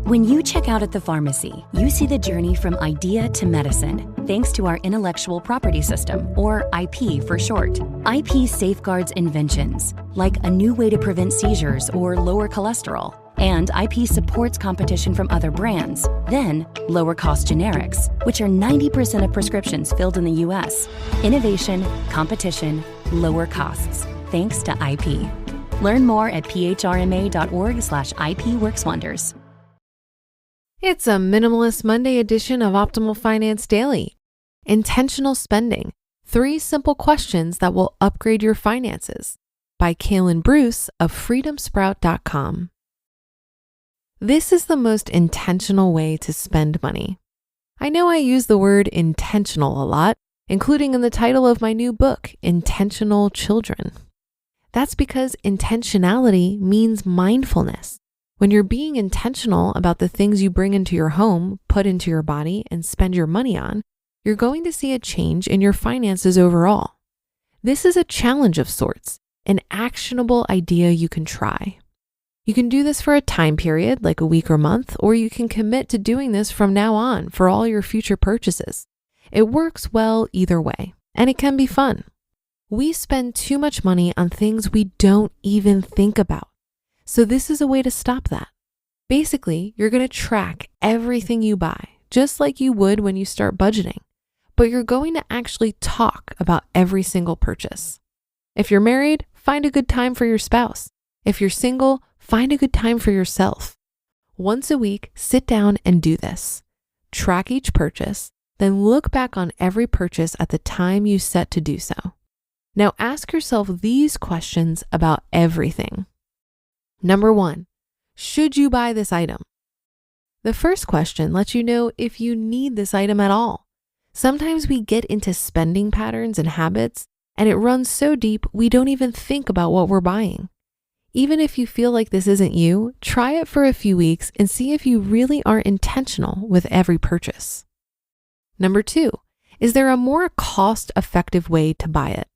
When you check out at the pharmacy, you see the journey from idea to medicine, thanks to our intellectual property system, or IP for short. IP safeguards inventions, like a new way to prevent seizures or lower cholesterol. And IP supports competition from other brands, then lower-cost generics, which are 90% of prescriptions filled in the U.S. Innovation, competition, lower costs, thanks to IP. Learn more at phrma.org/IP works wonders. It's a Minimalist Monday edition of Optimal Finance Daily. Intentional Spending, 3 Simple Questions That Will Upgrade Your Finances, by Kalen Bruce of freedomsprout.com. This is the most intentional way to spend money. I know I use the word intentional a lot, including in the title of my new book, Intentional Children. That's because intentionality means mindfulness. When you're being intentional about the things you bring into your home, put into your body, and spend your money on, you're going to see a change in your finances overall. This is a challenge of sorts, an actionable idea you can try. You can do this for a time period, like a week or month, or you can commit to doing this from now on for all your future purchases. It works well either way, and it can be fun. We spend too much money on things we don't even think about. So this is a way to stop that. Basically, you're going to track everything you buy, just like you would when you start budgeting, but you're going to actually talk about every single purchase. If you're married, find a good time for your spouse. If you're single, find a good time for yourself. Once a week, sit down and do this. Track each purchase, then look back on every purchase at the time you set to do so. Now ask yourself these questions about everything. Number 1, should you buy this item? The first question lets you know if you need this item at all. Sometimes we get into spending patterns and habits, and it runs so deep we don't even think about what we're buying. Even if you feel like this isn't you, try it for a few weeks and see if you really are intentional with every purchase. Number 2, is there a more cost-effective way to buy it?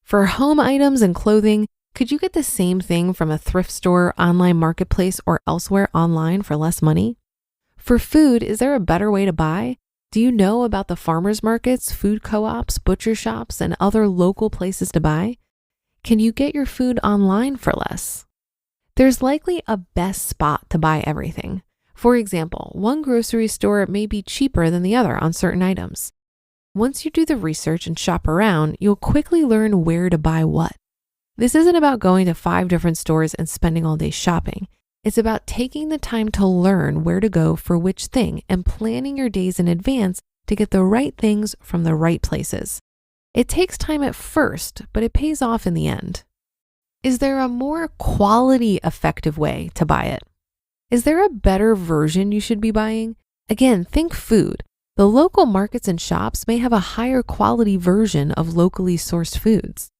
For home items and clothing, could you get the same thing from a thrift store, online marketplace, or elsewhere online for less money? For food, is there a better way to buy? Do you know about the farmers markets, food co-ops, butcher shops, and other local places to buy? Can you get your food online for less? There's likely a best spot to buy everything. For example, one grocery store may be cheaper than the other on certain items. Once you do the research and shop around, you'll quickly learn where to buy what. This isn't about going to 5 different stores and spending all day shopping. It's about taking the time to learn where to go for which thing and planning your days in advance to get the right things from the right places. It takes time at first, but it pays off in the end. Is there a more quality effective way to buy it? Is there a better version you should be buying? Again, think food. The local markets and shops may have a higher quality version of locally sourced foods.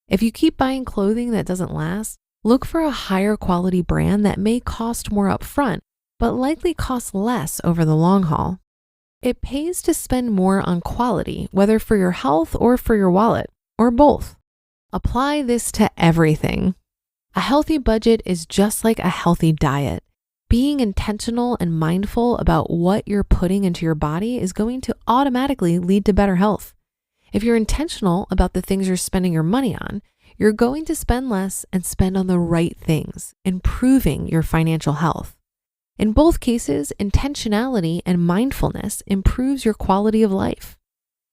If you keep buying clothing that doesn't last, look for a higher quality brand that may cost more upfront, but likely cost less over the long haul. It pays to spend more on quality, whether for your health or for your wallet, or both. Apply this to everything. A healthy budget is just like a healthy diet. Being intentional and mindful about what you're putting into your body is going to automatically lead to better health. If you're intentional about the things you're spending your money on, you're going to spend less and spend on the right things, improving your financial health. In both cases, intentionality and mindfulness improves your quality of life.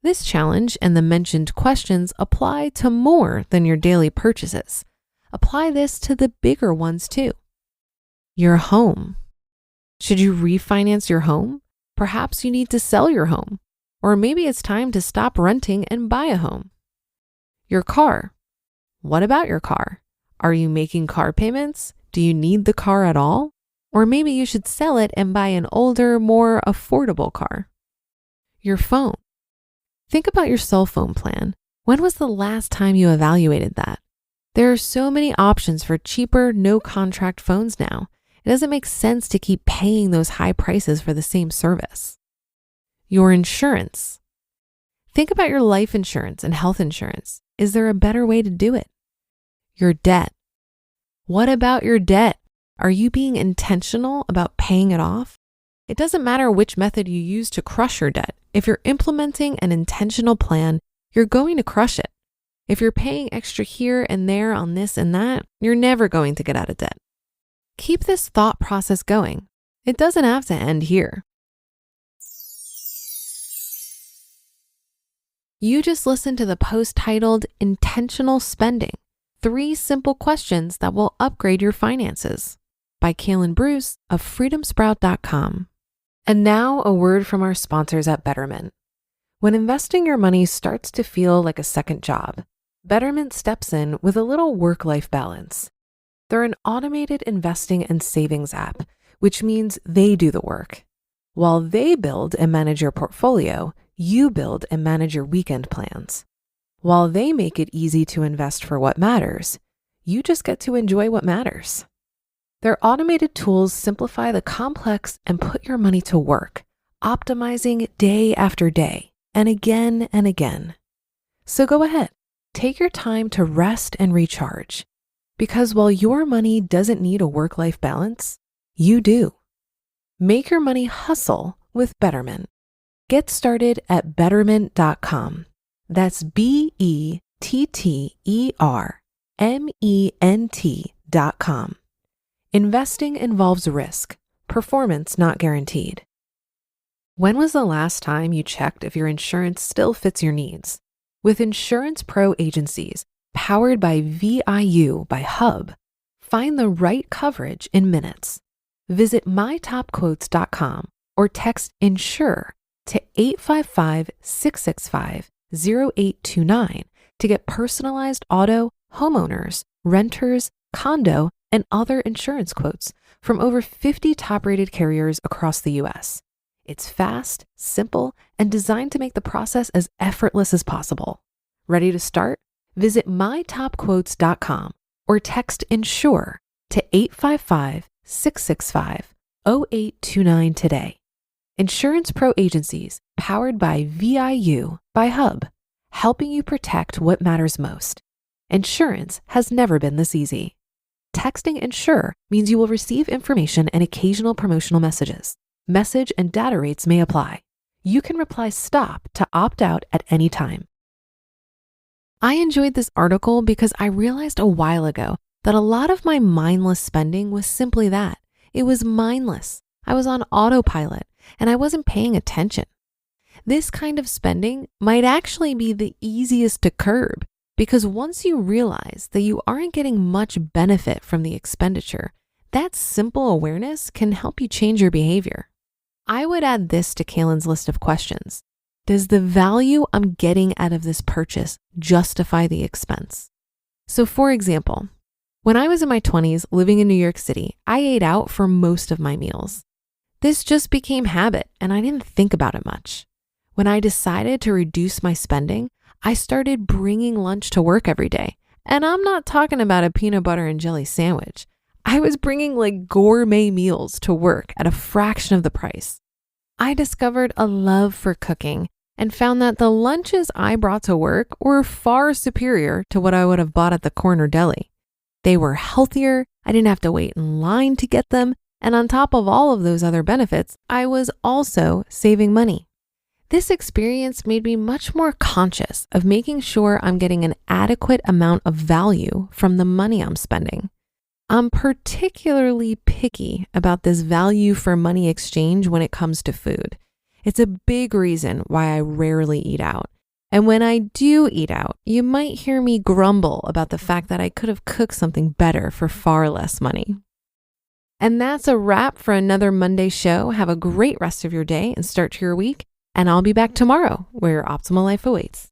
This challenge and the mentioned questions apply to more than your daily purchases. Apply this to the bigger ones too. Your home. Should you refinance your home? Perhaps you need to sell your home. Or maybe it's time to stop renting and buy a home. Your car. What about your car? Are you making car payments? Do you need the car at all? Or maybe you should sell it and buy an older, more affordable car. Your phone. Think about your cell phone plan. When was the last time you evaluated that? There are so many options for cheaper, no-contract phones now. It doesn't make sense to keep paying those high prices for the same service. Your insurance. Think about your life insurance and health insurance. Is there a better way to do it? Your debt. What about your debt? Are you being intentional about paying it off? It doesn't matter which method you use to crush your debt. If you're implementing an intentional plan, you're going to crush it. If you're paying extra here and there on this and that, you're never going to get out of debt. Keep this thought process going. It doesn't have to end here. You just listened to the post titled Intentional Spending, 3 Simple Questions That Will Upgrade Your Finances by Kalen Bruce of freedomsprout.com. And now a word from our sponsors at Betterment. When investing your money starts to feel like a second job, Betterment steps in with a little work-life balance. They're an automated investing and savings app, which means they do the work. While they build and manage your portfolio, you build and manage your weekend plans. While they make it easy to invest for what matters, you just get to enjoy what matters. Their automated tools simplify the complex and put your money to work, optimizing day after day and again. So go ahead, take your time to rest and recharge. Because while your money doesn't need a work-life balance, you do. Make your money hustle with Betterment. Get started at betterment.com. That's BETTERMENT.com. Investing involves risk, performance not guaranteed. When was the last time you checked if your insurance still fits your needs? With Insurance Pro agencies, powered by VIU by Hub, find the right coverage in minutes. Visit mytopquotes.com or text INSURE to 855-665-0829 to get personalized auto, homeowners, renters, condo, and other insurance quotes from over 50 top-rated carriers across the U.S. It's fast, simple, and designed to make the process as effortless as possible. Ready to start? Visit mytopquotes.com or text INSURE to 855-665-0829 today. Insurance Pro agencies, powered by VIU by Hub, helping you protect what matters most. Insurance has never been this easy. Texting INSURE means you will receive information and occasional promotional messages. Message and data rates may apply. You can reply STOP to opt out at any time. I enjoyed this article because I realized a while ago that a lot of my mindless spending was simply that. It was mindless. I was on autopilot and I wasn't paying attention. This kind of spending might actually be the easiest to curb because once you realize that you aren't getting much benefit from the expenditure, that simple awareness can help you change your behavior. I would add this to Kalen's list of questions. Does the value I'm getting out of this purchase justify the expense? So for example, when I was in my 20s living in New York City, I ate out for most of my meals. This just became habit and I didn't think about it much. When I decided to reduce my spending, I started bringing lunch to work every day. And I'm not talking about a peanut butter and jelly sandwich. I was bringing like gourmet meals to work at a fraction of the price. I discovered a love for cooking and found that the lunches I brought to work were far superior to what I would have bought at the corner deli. They were healthier, I didn't have to wait in line to get them, and on top of all of those other benefits, I was also saving money. This experience made me much more conscious of making sure I'm getting an adequate amount of value from the money I'm spending. I'm particularly picky about this value for money exchange when it comes to food. It's a big reason why I rarely eat out. And when I do eat out, you might hear me grumble about the fact that I could have cooked something better for far less money. And that's a wrap for another Monday show. Have a great rest of your day and start to your week. And I'll be back tomorrow where your optimal life awaits.